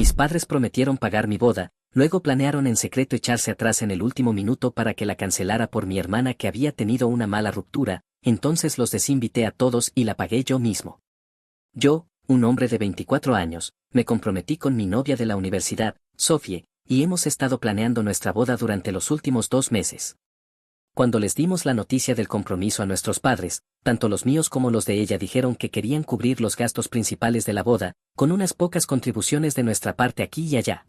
Mis padres prometieron pagar mi boda, luego planearon en secreto echarse atrás en el último minuto para que la cancelara por mi hermana que había tenido una mala ruptura, entonces los desinvité a todos y la pagué yo mismo. Yo, un hombre de 24 años, me comprometí con mi novia de la universidad, Sofie, y hemos estado planeando nuestra boda durante los últimos 2 meses. Cuando les dimos la noticia del compromiso a nuestros padres, tanto los míos como los de ella dijeron que querían cubrir los gastos principales de la boda, con unas pocas contribuciones de nuestra parte aquí y allá.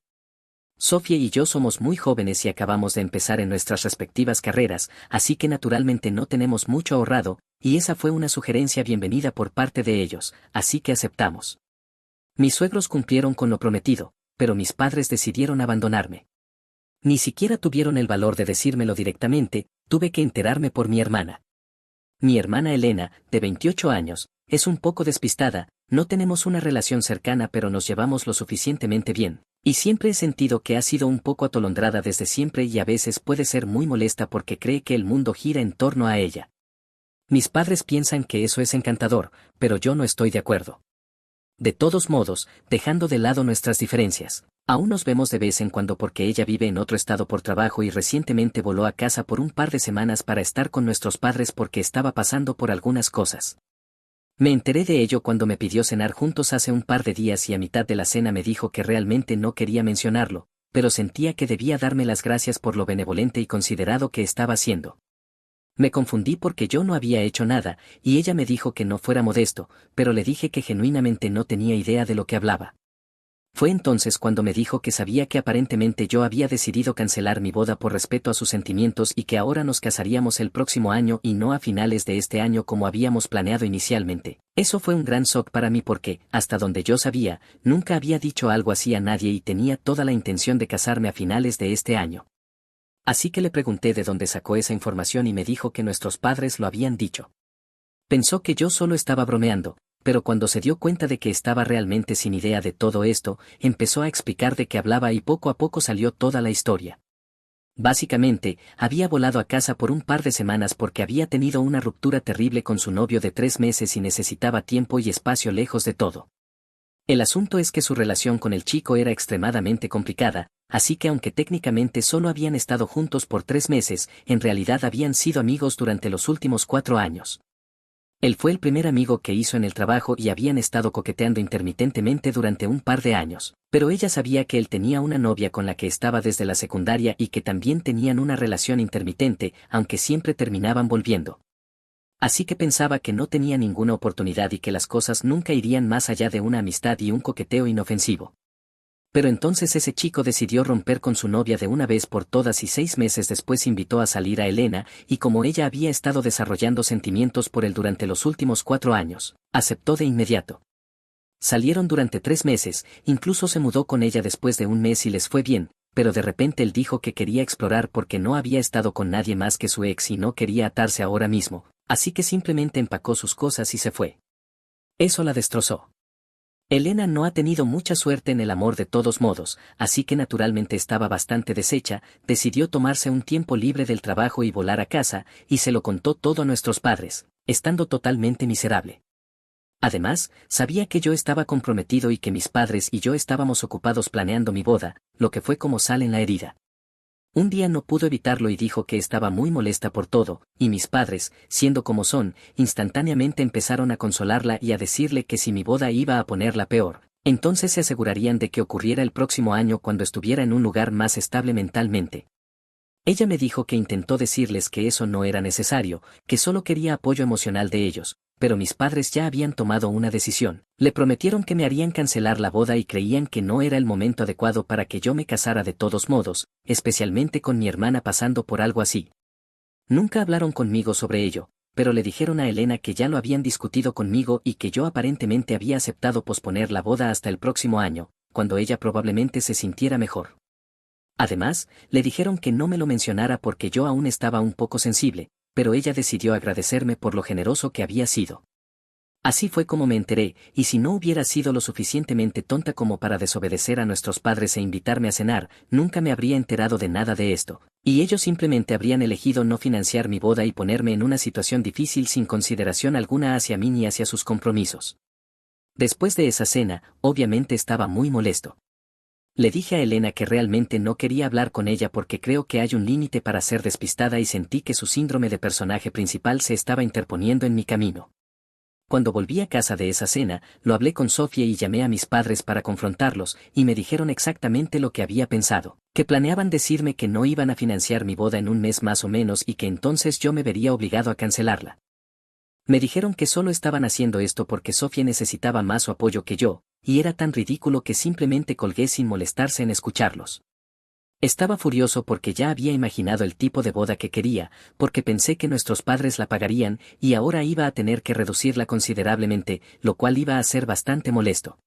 Sofía y yo somos muy jóvenes y acabamos de empezar en nuestras respectivas carreras, así que naturalmente no tenemos mucho ahorrado, y esa fue una sugerencia bienvenida por parte de ellos, así que aceptamos. Mis suegros cumplieron con lo prometido, pero mis padres decidieron abandonarme. Ni siquiera tuvieron el valor de decírmelo directamente, tuve que enterarme por mi hermana. Mi hermana Elena, de 28 años, es un poco despistada, no tenemos una relación cercana pero nos llevamos lo suficientemente bien, y siempre he sentido que ha sido un poco atolondrada desde siempre y a veces puede ser muy molesta porque cree que el mundo gira en torno a ella. Mis padres piensan que eso es encantador, pero yo no estoy de acuerdo. De todos modos, dejando de lado nuestras diferencias, aún nos vemos de vez en cuando porque ella vive en otro estado por trabajo y recientemente voló a casa por un par de semanas para estar con nuestros padres porque estaba pasando por algunas cosas. Me enteré de ello cuando me pidió cenar juntos hace un par de días y a mitad de la cena me dijo que realmente no quería mencionarlo, pero sentía que debía darme las gracias por lo benevolente y considerado que estaba haciendo. Me confundí porque yo no había hecho nada, y ella me dijo que no fuera modesto, pero le dije que genuinamente no tenía idea de lo que hablaba. Fue entonces cuando me dijo que sabía que aparentemente yo había decidido cancelar mi boda por respeto a sus sentimientos y que ahora nos casaríamos el próximo año y no a finales de este año como habíamos planeado inicialmente. Eso fue un gran shock para mí porque, hasta donde yo sabía, nunca había dicho algo así a nadie y tenía toda la intención de casarme a finales de este año. Así que le pregunté de dónde sacó esa información y me dijo que nuestros padres lo habían dicho. Pensó que yo solo estaba bromeando, pero cuando se dio cuenta de que estaba realmente sin idea de todo esto, empezó a explicar de qué hablaba y poco a poco salió toda la historia. Básicamente, había volado a casa por un par de semanas porque había tenido una ruptura terrible con su novio de 3 meses y necesitaba tiempo y espacio lejos de todo. El asunto es que su relación con el chico era extremadamente complicada, así que aunque técnicamente solo habían estado juntos por 3 meses, en realidad habían sido amigos durante los últimos 4 años. Él fue el primer amigo que hizo en el trabajo y habían estado coqueteando intermitentemente durante un par de años, pero ella sabía que él tenía una novia con la que estaba desde la secundaria y que también tenían una relación intermitente, aunque siempre terminaban volviendo. Así que pensaba que no tenía ninguna oportunidad y que las cosas nunca irían más allá de una amistad y un coqueteo inofensivo. Pero entonces ese chico decidió romper con su novia de una vez por todas y 6 meses después invitó a salir a Elena, y como ella había estado desarrollando sentimientos por él durante los últimos 4 años, aceptó de inmediato. Salieron durante 3 meses, incluso se mudó con ella después de un mes y les fue bien, pero de repente él dijo que quería explorar porque no había estado con nadie más que su ex y no quería atarse ahora mismo, así que simplemente empacó sus cosas y se fue. Eso la destrozó. Elena no ha tenido mucha suerte en el amor de todos modos, así que naturalmente estaba bastante deshecha, decidió tomarse un tiempo libre del trabajo y volar a casa, y se lo contó todo a nuestros padres, estando totalmente miserable. Además, sabía que yo estaba comprometido y que mis padres y yo estábamos ocupados planeando mi boda, lo que fue como sal en la herida. Un día no pudo evitarlo y dijo que estaba muy molesta por todo, y mis padres, siendo como son, instantáneamente empezaron a consolarla y a decirle que si mi boda iba a ponerla peor, entonces se asegurarían de que ocurriera el próximo año cuando estuviera en un lugar más estable mentalmente. Ella me dijo que intentó decirles que eso no era necesario, que solo quería apoyo emocional de ellos, pero mis padres ya habían tomado una decisión. Le prometieron que me harían cancelar la boda y creían que no era el momento adecuado para que yo me casara de todos modos, especialmente con mi hermana pasando por algo así. Nunca hablaron conmigo sobre ello, pero le dijeron a Elena que ya lo habían discutido conmigo y que yo aparentemente había aceptado posponer la boda hasta el próximo año, cuando ella probablemente se sintiera mejor. Además, le dijeron que no me lo mencionara porque yo aún estaba un poco sensible, pero ella decidió agradecerme por lo generoso que había sido. Así fue como me enteré, y si no hubiera sido lo suficientemente tonta como para desobedecer a nuestros padres e invitarme a cenar, nunca me habría enterado de nada de esto, y ellos simplemente habrían elegido no financiar mi boda y ponerme en una situación difícil sin consideración alguna hacia mí ni hacia sus compromisos. Después de esa cena, obviamente estaba muy molesto. Le dije a Elena que realmente no quería hablar con ella porque creo que hay un límite para ser despistada y sentí que su síndrome de personaje principal se estaba interponiendo en mi camino. Cuando volví a casa de esa cena, lo hablé con Sofía y llamé a mis padres para confrontarlos, y me dijeron exactamente lo que había pensado, que planeaban decirme que no iban a financiar mi boda en un mes más o menos y que entonces yo me vería obligado a cancelarla. Me dijeron que solo estaban haciendo esto porque Sofía necesitaba más su apoyo que yo, y era tan ridículo que simplemente colgué sin molestarse en escucharlos. Estaba furioso porque ya había imaginado el tipo de boda que quería, porque pensé que nuestros padres la pagarían y ahora iba a tener que reducirla considerablemente, lo cual iba a ser bastante molesto.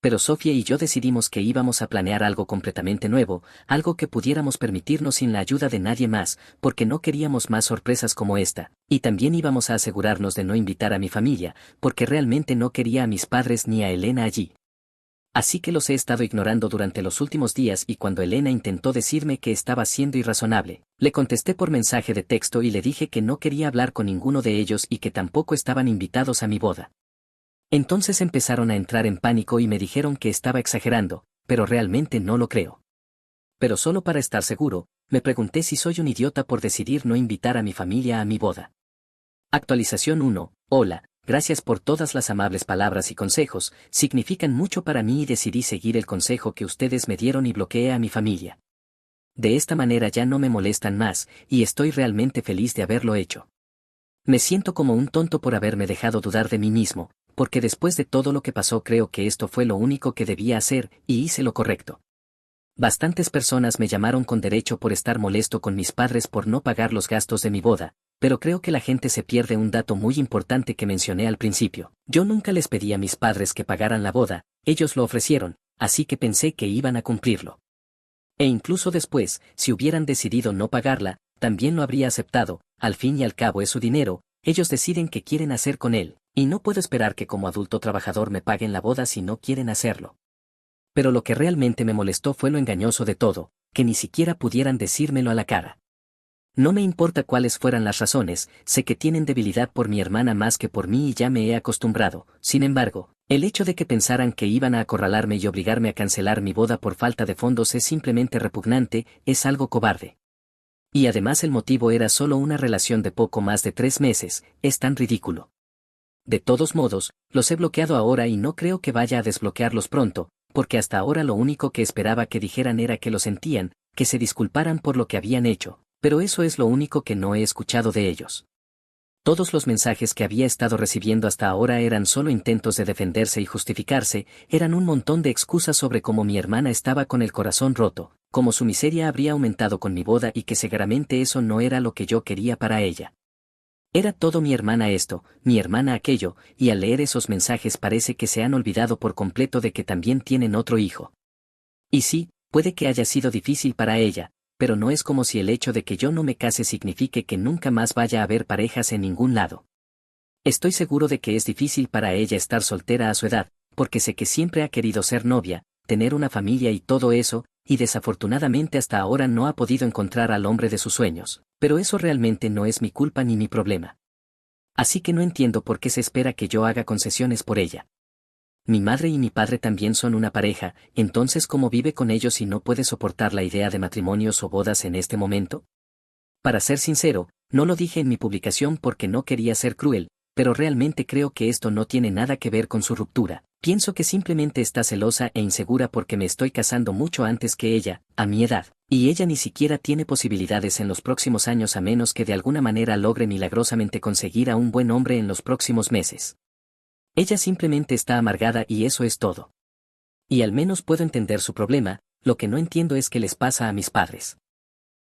Pero Sofía y yo decidimos que íbamos a planear algo completamente nuevo, algo que pudiéramos permitirnos sin la ayuda de nadie más, porque no queríamos más sorpresas como esta, y también íbamos a asegurarnos de no invitar a mi familia, porque realmente no quería a mis padres ni a Elena allí. Así que los he estado ignorando durante los últimos días y cuando Elena intentó decirme que estaba siendo irrazonable, le contesté por mensaje de texto y le dije que no quería hablar con ninguno de ellos y que tampoco estaban invitados a mi boda. Entonces empezaron a entrar en pánico y me dijeron que estaba exagerando, pero realmente no lo creo. Pero solo para estar seguro, me pregunté si soy un idiota por decidir no invitar a mi familia a mi boda. Actualización 1. Hola, gracias por todas las amables palabras y consejos, significan mucho para mí y decidí seguir el consejo que ustedes me dieron y bloqueé a mi familia. De esta manera ya no me molestan más, y estoy realmente feliz de haberlo hecho. Me siento como un tonto por haberme dejado dudar de mí mismo, porque después de todo lo que pasó creo que esto fue lo único que debía hacer, y hice lo correcto. Bastantes personas me llamaron con derecho por estar molesto con mis padres por no pagar los gastos de mi boda, pero creo que la gente se pierde un dato muy importante que mencioné al principio. Yo nunca les pedí a mis padres que pagaran la boda, ellos lo ofrecieron, así que pensé que iban a cumplirlo. E incluso después, si hubieran decidido no pagarla, también lo habría aceptado, al fin y al cabo es su dinero, ellos deciden qué quieren hacer con él, y no puedo esperar que como adulto trabajador me paguen la boda si no quieren hacerlo. Pero lo que realmente me molestó fue lo engañoso de todo, que ni siquiera pudieran decírmelo a la cara. No me importa cuáles fueran las razones, sé que tienen debilidad por mi hermana más que por mí y ya me he acostumbrado, sin embargo, el hecho de que pensaran que iban a acorralarme y obligarme a cancelar mi boda por falta de fondos es simplemente repugnante, es algo cobarde. Y además el motivo era solo una relación de poco más de 3 meses, es tan ridículo. De todos modos, los he bloqueado ahora y no creo que vaya a desbloquearlos pronto, porque hasta ahora lo único que esperaba que dijeran era que lo sentían, que se disculparan por lo que habían hecho, pero eso es lo único que no he escuchado de ellos. Todos los mensajes que había estado recibiendo hasta ahora eran solo intentos de defenderse y justificarse, eran un montón de excusas sobre cómo mi hermana estaba con el corazón roto, cómo su miseria habría aumentado con mi boda y que seguramente eso no era lo que yo quería para ella. Era todo mi hermana esto, mi hermana aquello, y al leer esos mensajes parece que se han olvidado por completo de que también tienen otro hijo. Y sí, puede que haya sido difícil para ella, pero no es como si el hecho de que yo no me case signifique que nunca más vaya a haber parejas en ningún lado. Estoy seguro de que es difícil para ella estar soltera a su edad, porque sé que siempre ha querido ser novia, tener una familia y todo eso, y desafortunadamente hasta ahora no ha podido encontrar al hombre de sus sueños, pero eso realmente no es mi culpa ni mi problema. Así que no entiendo por qué se espera que yo haga concesiones por ella. Mi madre y mi padre también son una pareja, entonces ¿cómo vive con ellos y no puede soportar la idea de matrimonios o bodas en este momento? Para ser sincero, no lo dije en mi publicación porque no quería ser cruel, pero realmente creo que esto no tiene nada que ver con su ruptura. Pienso que simplemente está celosa e insegura porque me estoy casando mucho antes que ella, a mi edad, y ella ni siquiera tiene posibilidades en los próximos años a menos que de alguna manera logre milagrosamente conseguir a un buen hombre en los próximos meses. Ella simplemente está amargada y eso es todo. Y al menos puedo entender su problema, lo que no entiendo es qué les pasa a mis padres.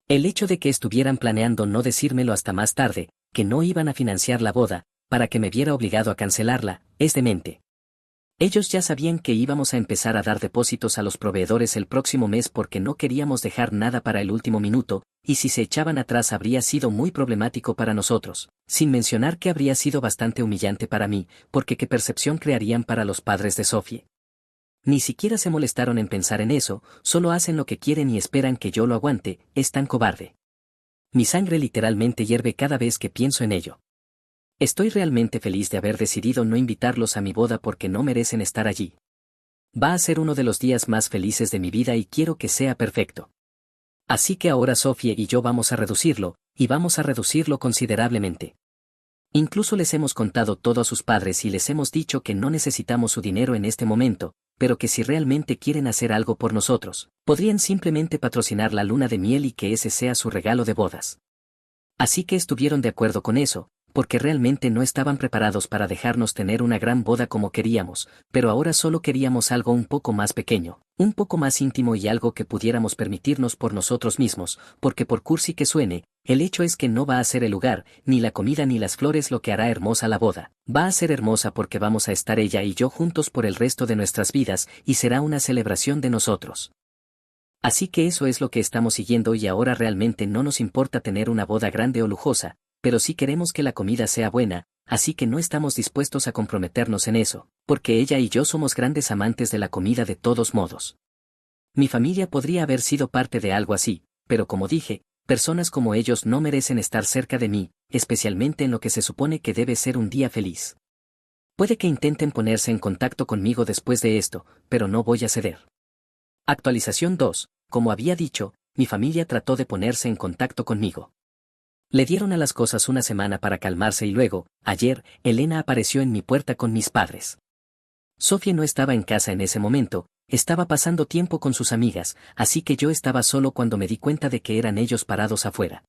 El hecho de que estuvieran planeando no decírmelo hasta más tarde, que no iban a financiar la boda, para que me viera obligado a cancelarla, es demente. Ellos ya sabían que íbamos a empezar a dar depósitos a los proveedores el próximo mes porque no queríamos dejar nada para el último minuto, y si se echaban atrás habría sido muy problemático para nosotros, sin mencionar que habría sido bastante humillante para mí, porque qué percepción crearían para los padres de Sophie. Ni siquiera se molestaron en pensar en eso, solo hacen lo que quieren y esperan que yo lo aguante, es tan cobarde. Mi sangre literalmente hierve cada vez que pienso en ello. Estoy realmente feliz de haber decidido no invitarlos a mi boda porque no merecen estar allí. Va a ser uno de los días más felices de mi vida y quiero que sea perfecto. Así que ahora Sofía y yo vamos a reducirlo, y vamos a reducirlo considerablemente. Incluso les hemos contado todo a sus padres y les hemos dicho que no necesitamos su dinero en este momento, pero que si realmente quieren hacer algo por nosotros, podrían simplemente patrocinar la luna de miel y que ese sea su regalo de bodas. Así que estuvieron de acuerdo con eso, porque realmente no estaban preparados para dejarnos tener una gran boda como queríamos, pero ahora solo queríamos algo un poco más pequeño, un poco más íntimo y algo que pudiéramos permitirnos por nosotros mismos, porque por cursi que suene, el hecho es que no va a ser el lugar, ni la comida ni las flores lo que hará hermosa la boda. Va a ser hermosa porque vamos a estar ella y yo juntos por el resto de nuestras vidas y será una celebración de nosotros. Así que eso es lo que estamos siguiendo y ahora realmente no nos importa tener una boda grande o lujosa, pero sí queremos que la comida sea buena, así que no estamos dispuestos a comprometernos en eso, porque ella y yo somos grandes amantes de la comida de todos modos. Mi familia podría haber sido parte de algo así, pero como dije, personas como ellos no merecen estar cerca de mí, especialmente en lo que se supone que debe ser un día feliz. Puede que intenten ponerse en contacto conmigo después de esto, pero no voy a ceder. Actualización 2. Como había dicho, mi familia trató de ponerse en contacto conmigo. Le dieron a las cosas una semana para calmarse y luego, ayer, Elena apareció en mi puerta con mis padres. Sofía no estaba en casa en ese momento, estaba pasando tiempo con sus amigas, así que yo estaba solo cuando me di cuenta de que eran ellos parados afuera.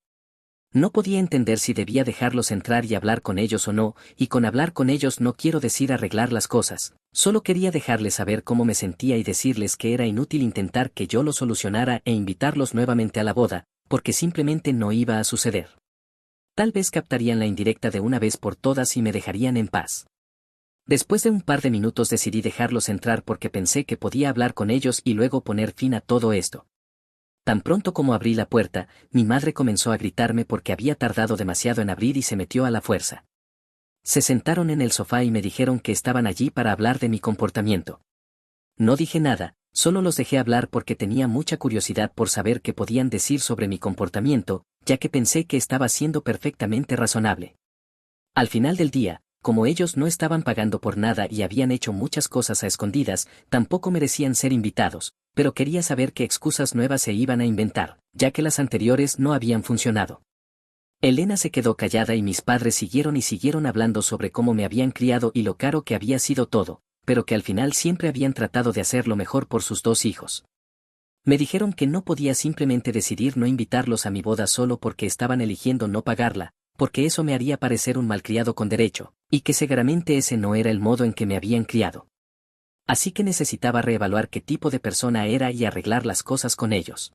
No podía entender si debía dejarlos entrar y hablar con ellos o no, y con hablar con ellos no quiero decir arreglar las cosas, solo quería dejarles saber cómo me sentía y decirles que era inútil intentar que yo lo solucionara e invitarlos nuevamente a la boda, porque simplemente no iba a suceder. Tal vez captarían la indirecta de una vez por todas y me dejarían en paz. Después de un par de minutos decidí dejarlos entrar porque pensé que podía hablar con ellos y luego poner fin a todo esto. Tan pronto como abrí la puerta, mi madre comenzó a gritarme porque había tardado demasiado en abrir y se metió a la fuerza. Se sentaron en el sofá y me dijeron que estaban allí para hablar de mi comportamiento. No dije nada, solo los dejé hablar porque tenía mucha curiosidad por saber qué podían decir sobre mi comportamiento, ya que pensé que estaba siendo perfectamente razonable. Al final del día, como ellos no estaban pagando por nada y habían hecho muchas cosas a escondidas, tampoco merecían ser invitados, pero quería saber qué excusas nuevas se iban a inventar, ya que las anteriores no habían funcionado. Elena se quedó callada y mis padres siguieron hablando sobre cómo me habían criado y lo caro que había sido todo, pero que al final siempre habían tratado de hacer lo mejor por sus dos hijos. Me dijeron que no podía simplemente decidir no invitarlos a mi boda solo porque estaban eligiendo no pagarla, porque eso me haría parecer un malcriado con derecho, y que seguramente ese no era el modo en que me habían criado. Así que necesitaba reevaluar qué tipo de persona era y arreglar las cosas con ellos.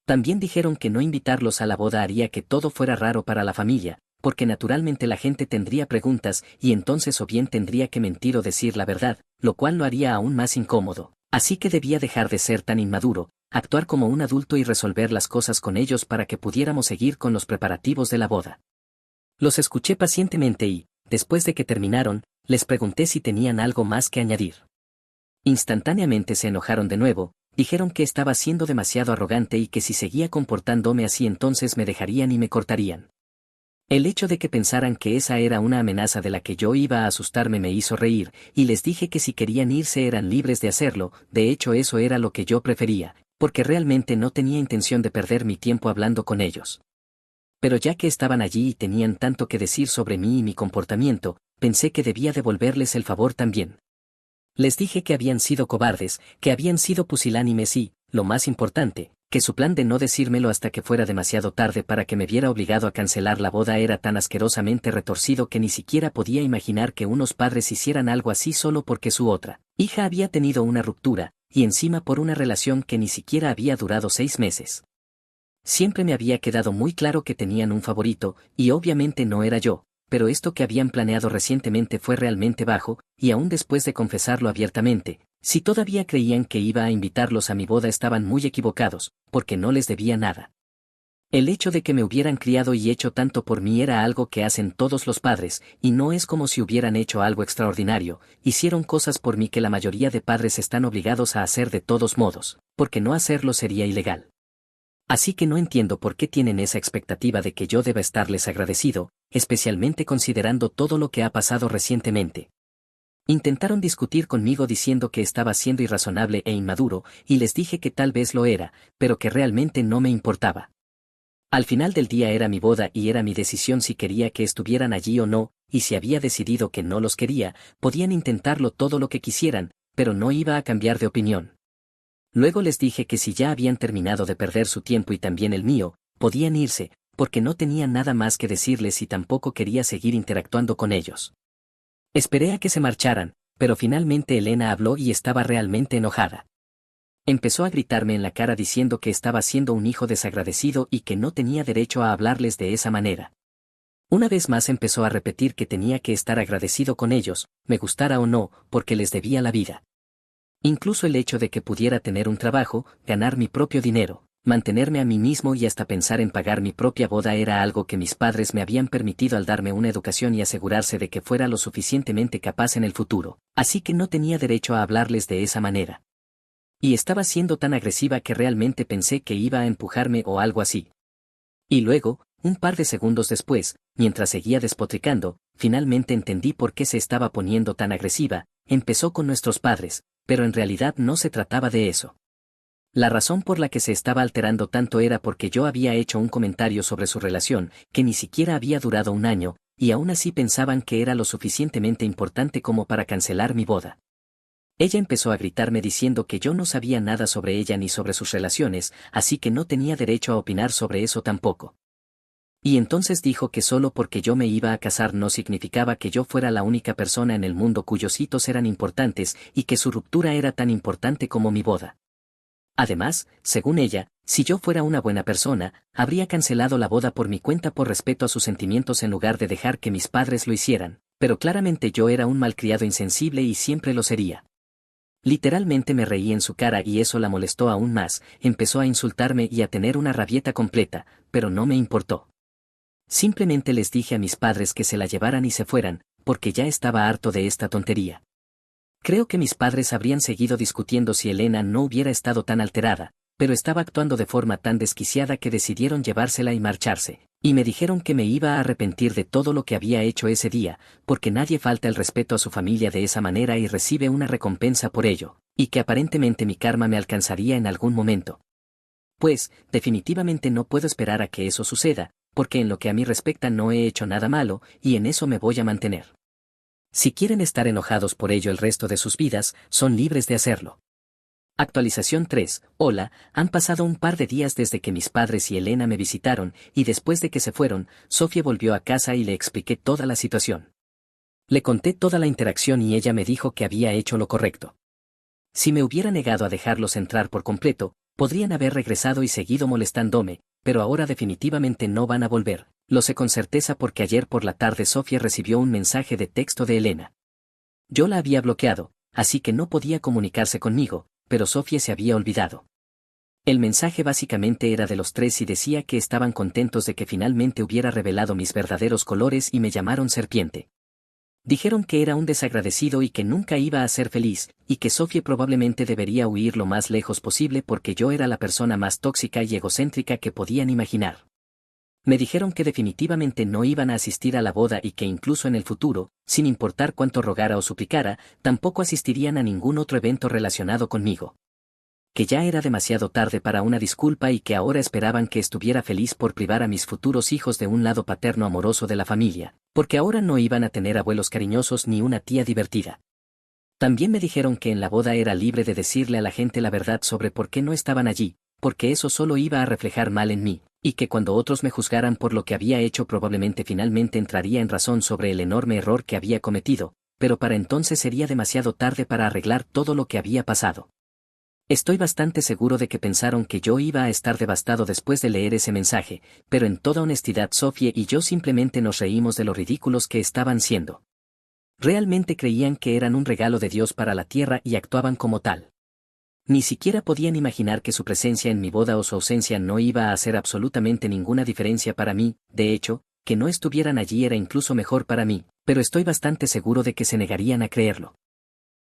También dijeron que no invitarlos a la boda haría que todo fuera raro para la familia, porque naturalmente la gente tendría preguntas y entonces o bien tendría que mentir o decir la verdad, lo cual lo haría aún más incómodo. Así que debía dejar de ser tan inmaduro, actuar como un adulto y resolver las cosas con ellos para que pudiéramos seguir con los preparativos de la boda. Los escuché pacientemente y, después de que terminaron, les pregunté si tenían algo más que añadir. Instantáneamente se enojaron de nuevo, dijeron que estaba siendo demasiado arrogante y que si seguía comportándome así entonces me dejarían y me cortarían. El hecho de que pensaran que esa era una amenaza de la que yo iba a asustarme me hizo reír, y les dije que si querían irse eran libres de hacerlo, de hecho eso era lo que yo prefería, porque realmente no tenía intención de perder mi tiempo hablando con ellos. Pero ya que estaban allí y tenían tanto que decir sobre mí y mi comportamiento, pensé que debía devolverles el favor también. Les dije que habían sido cobardes, que habían sido pusilánimes y, lo más importante, que su plan de no decírmelo hasta que fuera demasiado tarde para que me viera obligado a cancelar la boda era tan asquerosamente retorcido que ni siquiera podía imaginar que unos padres hicieran algo así solo porque su otra hija había tenido una ruptura, y encima por una relación que ni siquiera había durado 6 meses. Siempre me había quedado muy claro que tenían un favorito, y obviamente no era yo, pero esto que habían planeado recientemente fue realmente bajo, y aún después de confesarlo abiertamente, si todavía creían que iba a invitarlos a mi boda estaban muy equivocados, porque no les debía nada. El hecho de que me hubieran criado y hecho tanto por mí era algo que hacen todos los padres, y no es como si hubieran hecho algo extraordinario, hicieron cosas por mí que la mayoría de padres están obligados a hacer de todos modos, porque no hacerlo sería ilegal. Así que no entiendo por qué tienen esa expectativa de que yo deba estarles agradecido, especialmente considerando todo lo que ha pasado recientemente. Intentaron discutir conmigo diciendo que estaba siendo irrazonable e inmaduro, y les dije que tal vez lo era, pero que realmente no me importaba. Al final del día era mi boda y era mi decisión si quería que estuvieran allí o no, y si había decidido que no los quería, podían intentarlo todo lo que quisieran, pero no iba a cambiar de opinión. Luego les dije que si ya habían terminado de perder su tiempo y también el mío, podían irse, porque no tenía nada más que decirles y tampoco quería seguir interactuando con ellos. Esperé a que se marcharan, pero finalmente Elena habló y estaba realmente enojada. Empezó a gritarme en la cara diciendo que estaba siendo un hijo desagradecido y que no tenía derecho a hablarles de esa manera. Una vez más empezó a repetir que tenía que estar agradecido con ellos, me gustara o no, porque les debía la vida. Incluso el hecho de que pudiera tener un trabajo, ganar mi propio dinero, mantenerme a mí mismo y hasta pensar en pagar mi propia boda era algo que mis padres me habían permitido al darme una educación y asegurarse de que fuera lo suficientemente capaz en el futuro, así que no tenía derecho a hablarles de esa manera. Y estaba siendo tan agresiva que realmente pensé que iba a empujarme o algo así. Y luego, un par de segundos después, mientras seguía despotricando, finalmente entendí por qué se estaba poniendo tan agresiva, empezó con nuestros padres, pero en realidad no se trataba de eso. La razón por la que se estaba alterando tanto era porque yo había hecho un comentario sobre su relación, que ni siquiera había durado un año, y aún así pensaban que era lo suficientemente importante como para cancelar mi boda. Ella empezó a gritarme diciendo que yo no sabía nada sobre ella ni sobre sus relaciones, así que no tenía derecho a opinar sobre eso tampoco. Y entonces dijo que solo porque yo me iba a casar no significaba que yo fuera la única persona en el mundo cuyos hitos eran importantes y que su ruptura era tan importante como mi boda. Además, según ella, si yo fuera una buena persona, habría cancelado la boda por mi cuenta por respeto a sus sentimientos en lugar de dejar que mis padres lo hicieran, pero claramente yo era un malcriado insensible y siempre lo sería. Literalmente me reí en su cara y eso la molestó aún más, empezó a insultarme y a tener una rabieta completa, pero no me importó. Simplemente les dije a mis padres que se la llevaran y se fueran, porque ya estaba harto de esta tontería. Creo que mis padres habrían seguido discutiendo si Elena no hubiera estado tan alterada, pero estaba actuando de forma tan desquiciada que decidieron llevársela y marcharse, y me dijeron que me iba a arrepentir de todo lo que había hecho ese día, porque nadie falta el respeto a su familia de esa manera y recibe una recompensa por ello, y que aparentemente mi karma me alcanzaría en algún momento. Pues, definitivamente no puedo esperar a que eso suceda, porque en lo que a mí respecta no he hecho nada malo, y en eso me voy a mantener. Si quieren estar enojados por ello el resto de sus vidas, son libres de hacerlo. Actualización 3. Hola, han pasado un par de días desde que mis padres y Elena me visitaron, y después de que se fueron, Sofía volvió a casa y le expliqué toda la situación. Le conté toda la interacción y ella me dijo que había hecho lo correcto. Si me hubiera negado a dejarlos entrar por completo, podrían haber regresado y seguido molestándome, pero ahora definitivamente no van a volver. Lo sé con certeza porque ayer por la tarde Sofía recibió un mensaje de texto de Elena. Yo la había bloqueado, así que no podía comunicarse conmigo, pero Sofía se había olvidado. El mensaje básicamente era de los tres y decía que estaban contentos de que finalmente hubiera revelado mis verdaderos colores y me llamaron serpiente. Dijeron que era un desagradecido y que nunca iba a ser feliz, y que Sofía probablemente debería huir lo más lejos posible porque yo era la persona más tóxica y egocéntrica que podían imaginar. Me dijeron que definitivamente no iban a asistir a la boda y que incluso en el futuro, sin importar cuánto rogara o suplicara, tampoco asistirían a ningún otro evento relacionado conmigo. Que ya era demasiado tarde para una disculpa y que ahora esperaban que estuviera feliz por privar a mis futuros hijos de un lado paterno amoroso de la familia, porque ahora no iban a tener abuelos cariñosos ni una tía divertida. También me dijeron que en la boda era libre de decirle a la gente la verdad sobre por qué no estaban allí, porque eso solo iba a reflejar mal en mí, y que cuando otros me juzgaran por lo que había hecho probablemente finalmente entraría en razón sobre el enorme error que había cometido, pero para entonces sería demasiado tarde para arreglar todo lo que había pasado. Estoy bastante seguro de que pensaron que yo iba a estar devastado después de leer ese mensaje, pero en toda honestidad Sofía y yo simplemente nos reímos de lo ridículos que estaban siendo. Realmente creían que eran un regalo de Dios para la tierra y actuaban como tal. Ni siquiera podían imaginar que su presencia en mi boda o su ausencia no iba a hacer absolutamente ninguna diferencia para mí, de hecho, que no estuvieran allí era incluso mejor para mí, pero estoy bastante seguro de que se negarían a creerlo.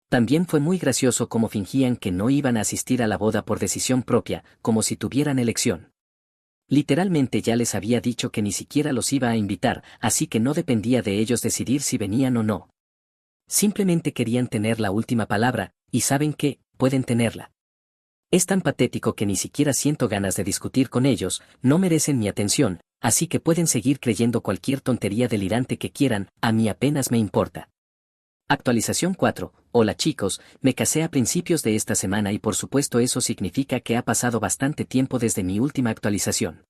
También fue muy gracioso cómo fingían que no iban a asistir a la boda por decisión propia, como si tuvieran elección. Literalmente ya les había dicho que ni siquiera los iba a invitar, así que no dependía de ellos decidir si venían o no. Simplemente querían tener la última palabra, y saben que, pueden tenerla. Es tan patético que ni siquiera siento ganas de discutir con ellos, no merecen mi atención, así que pueden seguir creyendo cualquier tontería delirante que quieran, a mí apenas me importa. Actualización 4. Hola chicos, me casé a principios de esta semana y por supuesto eso significa que ha pasado bastante tiempo desde mi última actualización.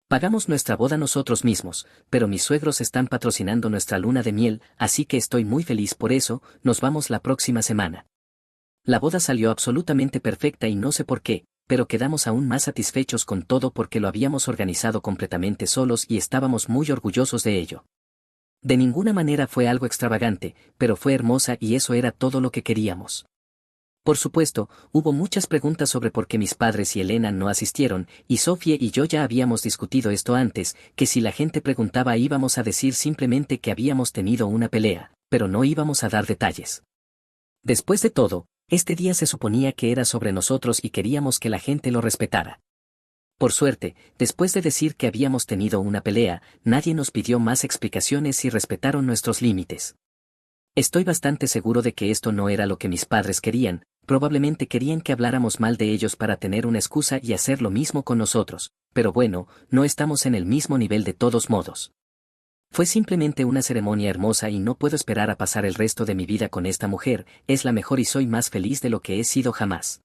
Pagamos nuestra boda nosotros mismos, pero mis suegros están patrocinando nuestra luna de miel, así que estoy muy feliz por eso, nos vamos la próxima semana. La boda salió absolutamente perfecta y no sé por qué, pero quedamos aún más satisfechos con todo porque lo habíamos organizado completamente solos y estábamos muy orgullosos de ello. De ninguna manera fue algo extravagante, pero fue hermosa y eso era todo lo que queríamos. Por supuesto, hubo muchas preguntas sobre por qué mis padres y Elena no asistieron, y Sofía y yo ya habíamos discutido esto antes, que si la gente preguntaba íbamos a decir simplemente que habíamos tenido una pelea, pero no íbamos a dar detalles. Después de todo, este día se suponía que era sobre nosotros y queríamos que la gente lo respetara. Por suerte, después de decir que habíamos tenido una pelea, nadie nos pidió más explicaciones y respetaron nuestros límites. Estoy bastante seguro de que esto no era lo que mis padres querían, probablemente querían que habláramos mal de ellos para tener una excusa y hacer lo mismo con nosotros, pero bueno, no estamos en el mismo nivel de todos modos. Fue simplemente una ceremonia hermosa y no puedo esperar a pasar el resto de mi vida con esta mujer, es la mejor y soy más feliz de lo que he sido jamás.